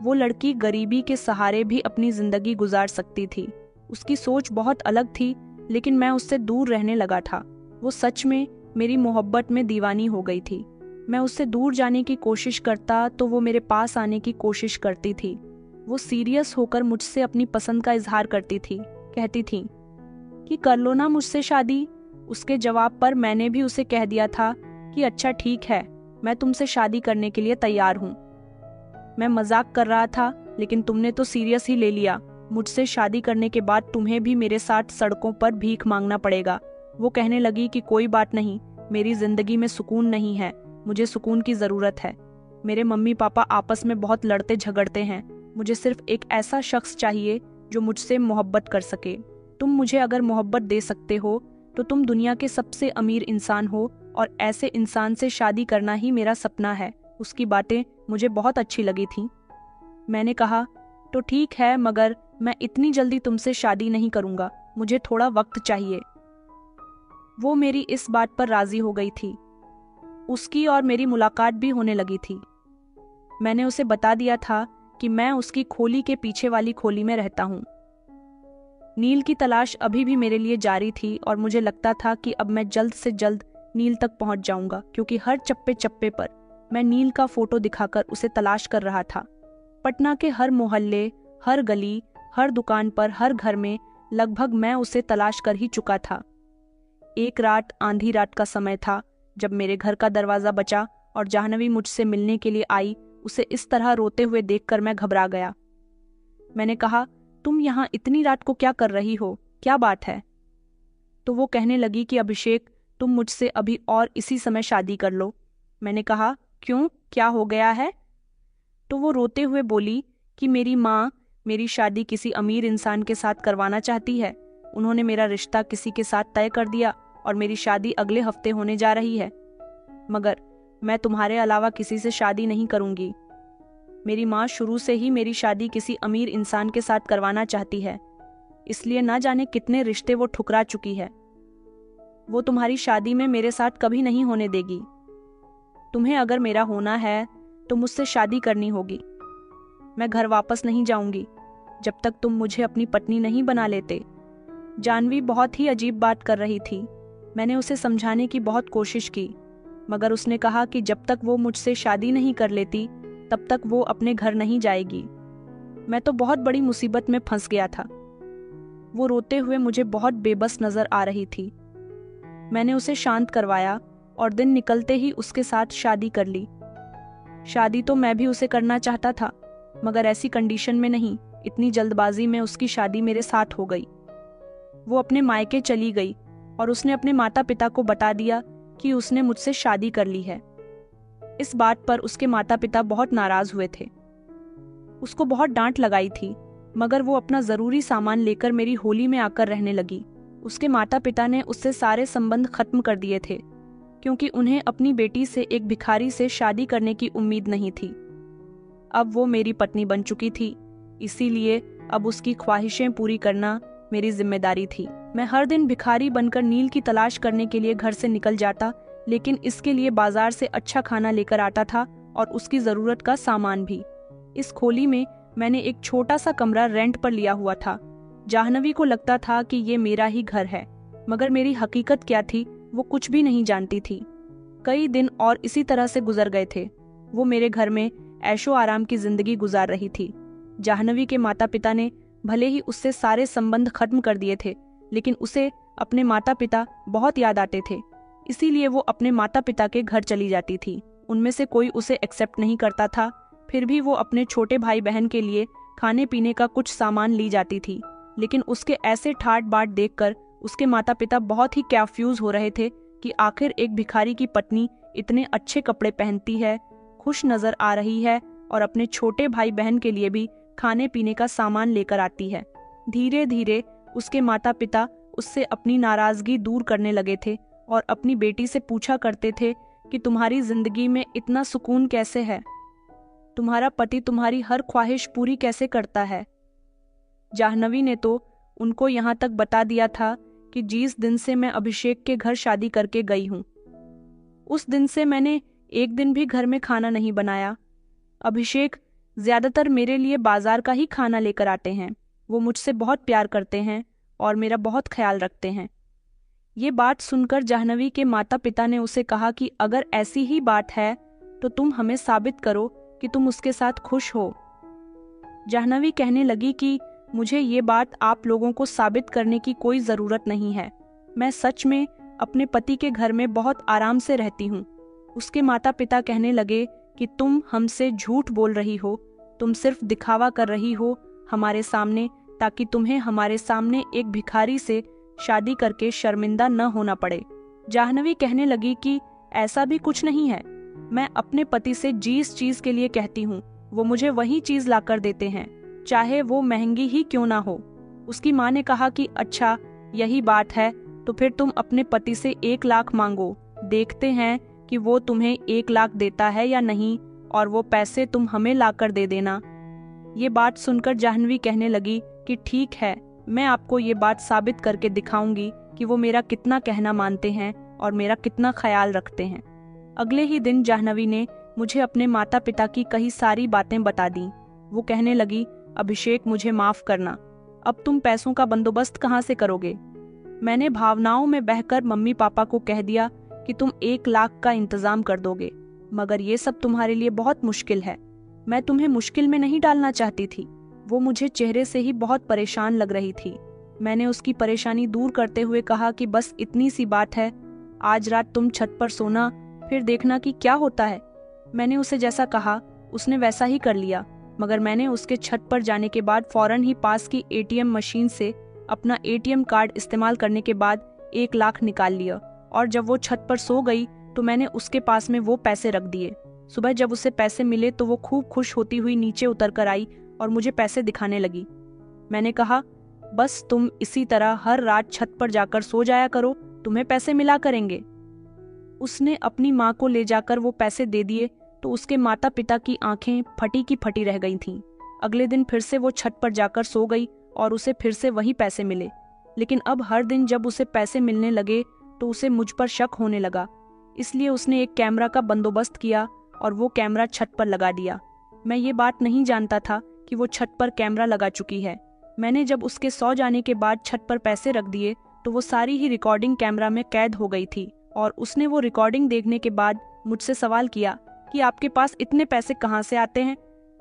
Speaker 1: वो लड़की गरीबी के सहारे भी अपनी जिंदगी गुजार सकती थी। उसकी सोच बहुत अलग थी, लेकिन मैं उससे दूर रहने लगा था। वो सच में मेरी मोहब्बत में दीवानी हो गई थी। मैं उससे दूर जाने की कोशिश करता तो वो मेरे पास आने की कोशिश करती थी। वो सीरियस होकर मुझसे अपनी पसंद का इजहार करती थी, कहती थी कि कर लो ना मुझसे शादी। उसके जवाब पर मैंने भी उसे कह दिया था कि अच्छा ठीक है, मैं तुमसे शादी करने के लिए तैयार हूँ। मैं मजाक कर रहा था, लेकिन तुमने तो सीरियस ही ले लिया। मुझसे शादी करने के बाद तुम्हें भी मेरे साथ सड़कों पर भीख मांगना पड़ेगा। वो कहने लगी कि कोई बात नहीं, मेरी जिंदगी में सुकून नहीं है, मुझे सुकून की ज़रूरत है। मेरे मम्मी पापा आपस में बहुत लड़ते झगड़ते हैं। मुझे सिर्फ एक ऐसा शख्स चाहिए जो मुझसे मोहब्बत कर सके। तुम मुझे अगर मोहब्बत दे सकते हो तो तुम दुनिया के सबसे अमीर इंसान हो और ऐसे इंसान से शादी करना ही मेरा सपना है। उसकी बातें मुझे बहुत अच्छी लगी थीं। मैंने कहा तो ठीक है, मगर मैं इतनी जल्दी तुमसे शादी नहीं करूंगा, मुझे थोड़ा वक्त चाहिए। वो मेरी इस बात पर राजी हो गई थी। उसकी और मेरी मुलाकात भी होने लगी थी। मैंने उसे बता दिया था कि मैं उसकी खोली के पीछे वाली खोली में रहता हूँ। नील की तलाश अभी भी मेरे लिए जारी थी और मुझे लगता था कि अब मैं जल्द से जल्द नील तक पहुंच जाऊंगा, क्योंकि हर चप्पे चप्पे पर मैं नील का फोटो दिखाकर उसे तलाश कर रहा था। पटना के हर मोहल्ले, हर गली, हर दुकान पर, हर घर में लगभग मैं उसे तलाश कर ही चुका था। एक रात आंधी रात का समय था जब मेरे घर का दरवाजा बचा और जाह्नवी मुझसे मिलने के लिए आई। उसे इस तरह रोते हुए देखकर मैं घबरा गया। मैंने कहा, तुम यहाँ इतनी रात को क्या कर रही हो, क्या बात है? तो वो कहने लगी कि अभिषेक, तुम मुझसे अभी और इसी समय शादी कर लो। मैंने कहा, क्यों, क्या हो गया है? तो वो रोते हुए बोली कि मेरी माँ मेरी शादी किसी अमीर इंसान के साथ करवाना चाहती है। उन्होंने मेरा रिश्ता किसी के साथ तय कर दिया और मेरी शादी अगले हफ्ते होने जा रही है। मगर मैं तुम्हारे अलावा किसी से शादी नहीं करूंगी। मेरी माँ शुरू से ही मेरी शादी किसी अमीर इंसान के साथ करवाना चाहती है, इसलिए ना जाने कितने रिश्ते वो ठुकरा चुकी है। वो तुम्हारी शादी में मेरे साथ कभी नहीं होने देगी। तुम्हें अगर मेरा होना है तो मुझसे शादी करनी होगी। मैं घर वापस नहीं जाऊंगी जब तक तुम मुझे अपनी पत्नी नहीं बना लेते। जाह्नवी बहुत ही अजीब बात कर रही थी। मैंने उसे समझाने की बहुत कोशिश की, मगर उसने कहा कि जब तक वो मुझसे शादी नहीं कर लेती तब तक वो अपने घर नहीं जाएगी। मैं तो बहुत बड़ी मुसीबत में फंस गया था। वो रोते हुए मुझे बहुत बेबस नजर आ रही थी। मैंने उसे शांत करवाया और दिन निकलते ही उसके साथ शादी कर ली। शादी तो मैं भी उसे करना चाहता था, मगर ऐसी कंडीशन में नहीं। इतनी जल्दबाजी में उसकी शादी मेरे साथ हो गई। वो अपने मायके चली गई और उसने अपने माता पिता को बता दिया कि उसने मुझसे शादी कर ली है। इस बात पर उसके माता पिता बहुत नाराज हुए थे। उसको बहुत डांट लगाई थी, मगर वो अपना जरूरी सामान लेकर मेरी होली में आकर रहने लगी। उसके माता पिता ने उससे सारे संबंध खत्म कर दिए थे, क्योंकि उन्हें अपनी बेटी से एक भिखारी से शादी करने की उम्मीद नहीं थी। अब वो मेरी पत्नी बन चुकी थी, इसीलिए अब उसकी ख्वाहिशें पूरी करना मेरी जिम्मेदारी थी। मैं हर दिन भिखारी बनकर नील की तलाश करने के लिए घर से निकल जाता, लेकिन इसके लिए बाजार से अच्छा खाना लेकर आता था और उसकी ज़रूरत का सामान भी। इस खोली में मैंने एक छोटा सा कमरा रेंट पर लिया हुआ था, जाह्नवी को लगता था कि ये मेरा ही घर है, मगर मेरी हकीकत क्या थी वो कुछ भी नहीं जानती थी। कई दिन और इसी तरह से गुजर गए थे। वो मेरे घर में ऐशो आराम की जिंदगी गुजार रही थी। जाह्नवी के माता पिता ने भले ही उससे सारे संबंध खत्म कर दिए थे, लेकिन उसे अपने माता पिता बहुत याद आते थे। इसीलिए वो अपने माता पिता के घर चली जाती थी। उनमें से कोई उसे एक्सेप्ट नहीं करता था, फिर भी वो अपने छोटे भाई बहन के लिए खाने पीने का कुछ सामान ली जाती थी। लेकिन उसके ऐसे ठाट बाट देखकर उसके माता पिता बहुत ही कंफ्यूज हो रहे थे कि आखिर एक भिखारी की पत्नी इतने अच्छे कपड़े पहनती है, खुश नजर आ रही है और अपने छोटे भाई बहन के लिए भी खाने पीने का सामान लेकर आती है। धीरे धीरे उसके माता पिता उससे अपनी नाराजगी दूर करने लगे थे और अपनी बेटी से पूछा करते थे कि तुम्हारी जिंदगी में इतना सुकून कैसे है, तुम्हारा पति तुम्हारी हर ख्वाहिश पूरी कैसे करता है। जाह्नवी ने तो उनको यहाँ तक बता दिया था कि जिस दिन से मैं अभिषेक के घर शादी करके गई हूँ, उस दिन से मैंने एक दिन भी घर में खाना नहीं बनाया। अभिषेक ज्यादातर मेरे लिए बाजार का ही खाना लेकर आते हैं। वो मुझसे बहुत प्यार करते हैं और मेरा बहुत ख्याल रखते हैं। ये बात सुनकर जाह्नवी के माता पिता ने उसे कहा कि अगर ऐसी ही बात है तो तुम हमें साबित करो कि तुम उसके साथ खुश हो। जाह्नवी कहने लगी कि मुझे ये बात आप लोगों को साबित करने की कोई ज़रूरत नहीं है। मैं सच में अपने पति के घर में बहुत आराम से रहती हूँ। उसके माता पिता कहने लगे कि तुम हमसे झूठ बोल रही हो, तुम सिर्फ दिखावा कर रही हो हमारे सामने, ताकि तुम्हें हमारे सामने एक भिखारी से शादी करके शर्मिंदा न होना पड़े। जाह्नवी कहने लगी कि ऐसा भी कुछ नहीं है। मैं अपने पति से जिस चीज के लिए कहती हूँ वो मुझे वही चीज लाकर देते हैं, चाहे वो महंगी ही क्यों ना हो। उसकी माँ ने कहा कि अच्छा यही बात है तो फिर तुम अपने पति से 1 लाख मांगो, देखते हैं कि वो तुम्हें 1 लाख देता है या नहीं, और वो पैसे तुम हमें लाकर दे देना। ये बात सुनकर जाह्नवी कहने लगी कि ठीक है, मैं आपको ये बात साबित करके दिखाऊंगी कि वो मेरा कितना कहना मानते हैं और मेरा कितना ख्याल रखते हैं। अगले ही दिन जाह्नवी ने मुझे अपने माता पिता की कई सारी बातें बता दी। वो कहने लगी, अभिषेक मुझे माफ करना, अब तुम पैसों का बंदोबस्त कहाँ से करोगे। मैंने भावनाओं में बहकर मम्मी पापा को कह दिया कि तुम 1 लाख का इंतजाम कर दोगे, मगर ये सब तुम्हारे लिए बहुत मुश्किल है। मैं तुम्हें मुश्किल में नहीं डालना चाहती थी। वो मुझे चेहरे से ही बहुत परेशान लग रही थी। मैंने उसकी परेशानी दूर करते हुए कहा कि बस इतनी सी बात है, आज रात तुम छत पर सोना, फिर देखना कि क्या होता है। मैंने उसे जैसा कहा उसने वैसा ही कर लिया, मगर मैंने उसके छत पर जाने के बाद फौरन ही पास की एटीएम मशीन से अपना एटीएम कार्ड इस्तेमाल करने के बाद 1 लाख निकाल लिया, और जब वो छत पर सो गई तो मैंने उसके पास में वो पैसे रख दिए। सुबह जब उसे पैसे मिले तो वो खूब खुश होती हुई नीचे उतर कर आई और मुझे पैसे दिखाने लगी। मैंने कहा, बस तुम इसी तरह हर रात छत पर जाकर सो जाया करो, तुम्हें पैसे मिला करेंगे। उसने अपनी माँ को ले जाकर वो पैसे दे दिए तो उसके माता पिता की आंखें फटी की फटी रह गई थीं। अगले दिन फिर से वो छत पर जाकर सो गई और उसे फिर से वही पैसे मिले, लेकिन अब हर दिन जब उसे पैसे मिलने लगे तो उसे मुझ पर शक होने लगा। इसलिए उसने एक कैमरा का बंदोबस्त किया और वो कैमरा छत पर लगा दिया। मैं ये बात नहीं जानता था कि वो छत पर कैमरा लगा चुकी है। मैंने जब उसके सो जाने के बाद छत पर पैसे रख दिए तो वो सारी ही रिकॉर्डिंग कैमरा में कैद हो गई थी, और उसने वो रिकॉर्डिंग देखने के बाद मुझसे सवाल किया कि आपके पास इतने पैसे कहाँ से आते हैं।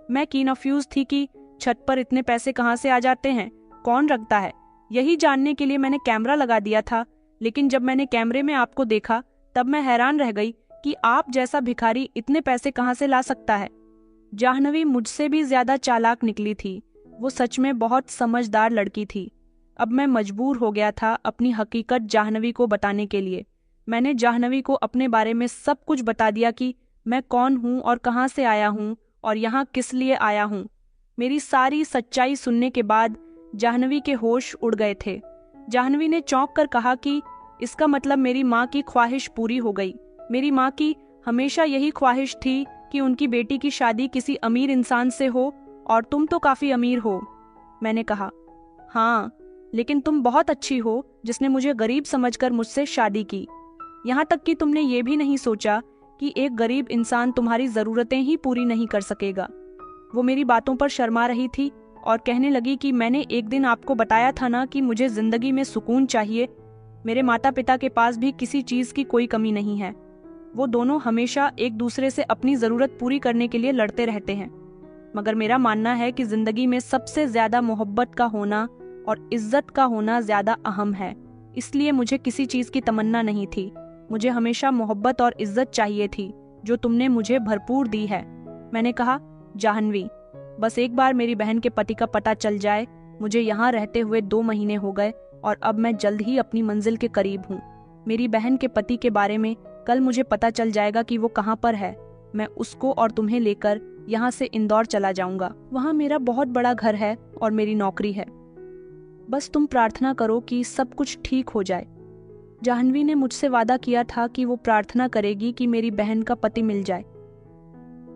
Speaker 1: मैं कंफ्यूज थी कि छत पर इतने पैसे कहाँ से आ जाते हैं, कौन रखता है। यही जानने के लिए मैंने कैमरा लगा दिया था, लेकिन जब मैंने कैमरे में आपको देखा तब मैं हैरान रह गई कि आप जैसा भिखारी इतने पैसे कहाँ से ला सकता है। जाह्नवी मुझसे भी ज्यादा चालाक निकली थी। वो सच में बहुत समझदार लड़की थी। अब मैं मजबूर हो गया था अपनी हकीकत जाह्नवी को बताने के लिए। मैंने जाह्नवी को अपने बारे में सब कुछ बता दिया कि मैं कौन हूँ और कहाँ से आया हूँ और यहाँ किस लिए आया हूँ। मेरी सारी सच्चाई सुनने के बाद जाह्नवी के होश उड़ गए थे। जाह्नवी ने चौंक कर कहा कि इसका मतलब मेरी माँ की ख्वाहिश पूरी हो गई। मेरी माँ की हमेशा यही ख्वाहिश थी कि उनकी बेटी की शादी किसी अमीर इंसान से हो, और तुम तो काफी अमीर हो। मैंने कहा, हाँ, लेकिन तुम बहुत अच्छी हो जिसने मुझे गरीब समझकर मुझसे शादी की। यहाँ तक कि तुमने ये भी नहीं सोचा कि एक गरीब इंसान तुम्हारी जरूरतें ही पूरी नहीं कर सकेगा। वो मेरी बातों पर शर्मा रही थी और कहने लगी कि मैंने एक दिन आपको बताया था ना कि मुझे जिंदगी में सुकून चाहिए। मेरे माता पिता के पास भी किसी चीज की कोई कमी नहीं है। वो दोनों हमेशा एक दूसरे से अपनी जरूरत पूरी करने के लिए लड़ते रहते हैं। मगर मेरा मानना है कि जिंदगी में सबसे ज्यादा मोहब्बत का होना और इज्जत का होना ज्यादा अहम है। इसलिए मुझे किसी चीज की तमन्ना नहीं थी। मुझे हमेशा मोहब्बत और इज्जत चाहिए थी, जो तुमने मुझे भरपूर दी है। मैंने कहा, जाह्नवी, बस एक बार मेरी बहन के पति का पता चल जाए। मुझे यहाँ रहते हुए 2 महीने हो गए और अब मैं जल्द ही अपनी मंजिल के करीब हूँ। मेरी बहन के पति के बारे में कल मुझे पता चल जाएगा कि वो कहाँ पर है। मैं उसको और तुम्हें लेकर यहाँ से इंदौर चला जाऊंगा। वहाँ मेरा बहुत बड़ा घर है और मेरी नौकरी है। बस तुम प्रार्थना करो कि सब कुछ ठीक हो जाए। जाह्नवी ने मुझसे वादा किया था कि वो प्रार्थना करेगी कि मेरी बहन का पति मिल जाए।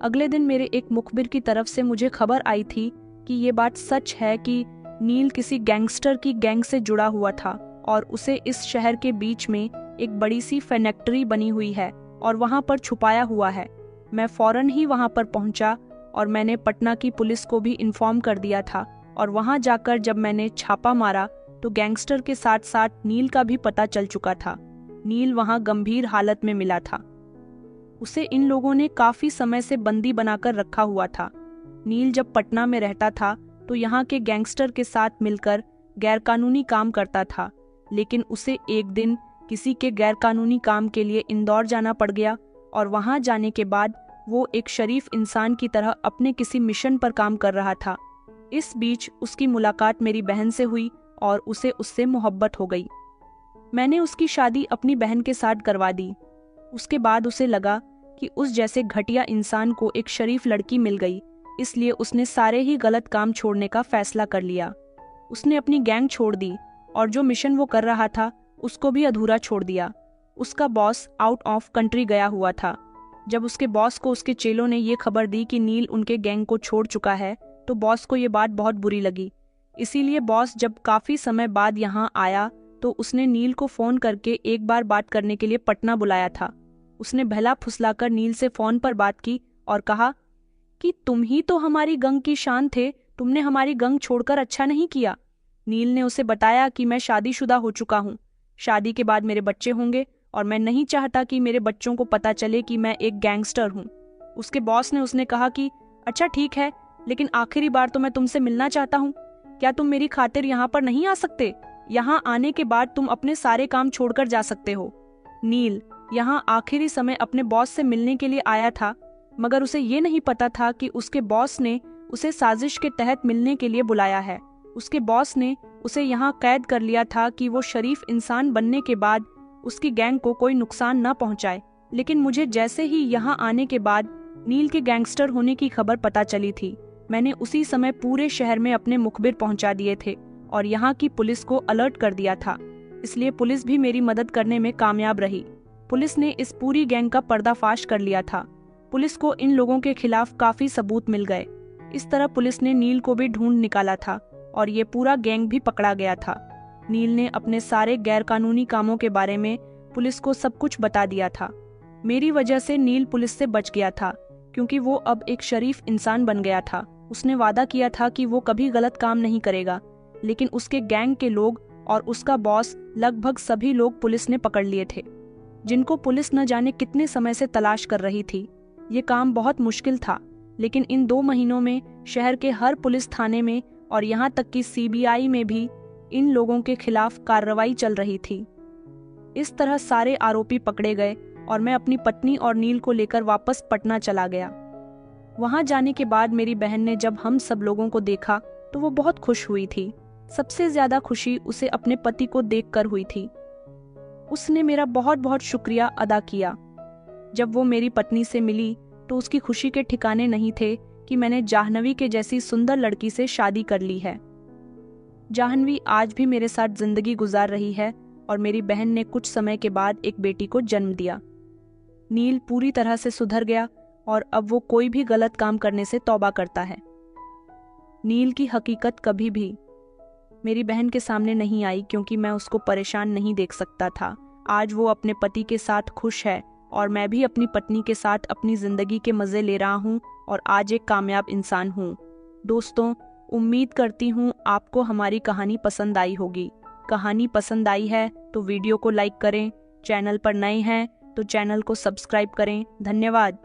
Speaker 1: अगले दिन मेरे एक मुखबिर की तरफ से मुझे खबर आई थी कि ये बात सच है कि नील किसी गैंगस्टर की गैंग से जुड़ा हुआ था और उसे इस शहर के बीच में एक बड़ी सी फैक्ट्री बनी हुई है और वहां पर छुपाया हुआ है। मैं फौरन ही वहां पर पहुंचा और मैंने पटना की पुलिस को भी इन्फॉर्म कर दिया था। और वहां जाकर जब मैंने छापा मारा तो गैंगस्टर के साथ साथ नील का भी पता चल चुका था। नील वहां गंभीर हालत में मिला था। उसे इन लोगों ने काफी समय से बंदी बनाकर रखा हुआ था। नील जब पटना में रहता था तो यहाँ के गैंगस्टर के साथ मिलकर गैरकानूनी काम करता था, लेकिन उसे एक दिन किसी के गैरकानूनी काम के लिए इंदौर जाना पड़ गया और वहां जाने के बाद वो एक शरीफ इंसान की तरह अपने किसी मिशन पर काम कर रहा था। इस बीच उसकी मुलाकात मेरी बहन से हुई और उसे उससे मोहब्बत हो गई। मैंने उसकी शादी अपनी बहन के साथ करवा दी। उसके बाद उसे लगा कि उस जैसे घटिया इंसान को एक शरीफ लड़की मिल गई, इसलिए उसने सारे ही गलत काम छोड़ने का फैसला कर लिया। उसने अपनी गैंग छोड़ दी और जो मिशन वो कर रहा था उसको भी अधूरा छोड़ दिया। उसका बॉस आउट ऑफ कंट्री गया हुआ था। जब उसके बॉस को उसके चेलों ने ये खबर दी कि नील उनके गैंग को छोड़ चुका है तो बॉस को ये बात बहुत बुरी लगी। इसीलिए बॉस जब काफी समय बाद यहाँ आया तो उसने नील को फोन करके एक बार बात करने के लिए पटना बुलाया था। उसने भला फुसलाकर नील से फोन पर बात की और कहा कि तुम ही तो हमारी गंग की शान थे, तुमने हमारी गंग छोड़कर अच्छा नहीं किया। नील ने उसे बताया कि मैं शादीशुदा हो चुका हूँ, शादी के बाद मेरे बच्चे होंगे और मैं नहीं चाहता कि मेरे बच्चों को पता चले कि मैं एक गैंगस्टर हूँ। उसके बॉस ने उसने कहा कि अच्छा ठीक है, लेकिन आखिरी बार तो मैं तुमसे मिलना चाहता हूँ। क्या तुम मेरी खातिर यहाँ पर नहीं आ सकते? यहाँ आने के बाद तुम अपने सारे काम छोड़कर जा सकते हो। नील यहाँ आखिरी समय अपने बॉस से मिलने के लिए आया था, मगर उसे ये नहीं पता था कि उसके बॉस ने उसे साजिश के तहत मिलने के लिए बुलाया है। उसके बॉस ने उसे यहाँ कैद कर लिया था कि वो शरीफ इंसान बनने के बाद उसकी गैंग को कोई नुकसान न पहुंचाए। लेकिन मुझे जैसे ही यहाँ आने के बाद नील के गैंगस्टर होने की खबर पता चली थी, मैंने उसी समय पूरे शहर में अपने मुखबिर पहुंचा दिए थे और यहाँ की पुलिस को अलर्ट कर दिया था। इसलिए पुलिस भी मेरी मदद करने में कामयाब रही। पुलिस ने इस पूरी गैंग का पर्दाफाश कर लिया था। पुलिस को इन लोगों के खिलाफ काफी सबूत मिल गए। इस तरह पुलिस ने नील को भी ढूंढ निकाला था और ये पूरा गैंग भी पकड़ा गया था। नील ने अपने सारे गैरकानूनी कामों के बारे में पुलिस को सब कुछ बता दिया था। मेरी वजह से नील पुलिस से बच गया था, क्योंकि वो अब एक शरीफ इंसान बन गया था। उसने वादा किया था कि वो कभी गलत काम नहीं करेगा, लेकिन उसके गैंग के लोग और उसका बॉस लगभग सभी लोग पुलिस ने पकड़ लिए थे, जिनको पुलिस न जाने कितने समय से तलाश कर रही थी। ये काम बहुत मुश्किल था, लेकिन इन 2 महीनों में शहर के हर पुलिस थाने में और यहाँ तक कि CBI में भी इन लोगों के खिलाफ कार्रवाई चल रही थी। इस तरह सारे आरोपी पकड़े गए और मैं अपनी पत्नी और नील को लेकर वापस पटना चला गया। वहां जाने के बाद मेरी बहन ने जब हम सब लोगों को देखा तो वो बहुत खुश हुई थी। सबसे ज्यादा खुशी उसे अपने पति को देखकर हुई थी। उसने मेरा बहुत बहुत शुक्रिया अदा किया। जब वो मेरी पत्नी से मिली तो उसकी खुशी के ठिकाने नहीं थे कि मैंने जाह्नवी के जैसी सुंदर लड़की से शादी कर ली है। जाह्नवी आज भी मेरे साथ जिंदगी गुजार रही है और मेरी बहन ने कुछ समय के बाद एक बेटी को जन्म दिया। नील पूरी तरह से सुधर गया और अब वो कोई भी गलत काम करने से तौबा करता है। नील की हकीकत कभी भी मेरी बहन के सामने नहीं आई, क्योंकि मैं उसको परेशान नहीं देख सकता था। आज वो अपने पति के साथ खुश है और मैं भी अपनी पत्नी के साथ अपनी जिंदगी के मजे ले रहा हूँ और आज एक कामयाब इंसान हूँ। दोस्तों, उम्मीद करती हूँ आपको हमारी कहानी पसंद आई होगी। कहानी पसंद आई है तो वीडियो को लाइक करें, चैनल पर नए हैं तो चैनल को सब्सक्राइब करें। धन्यवाद।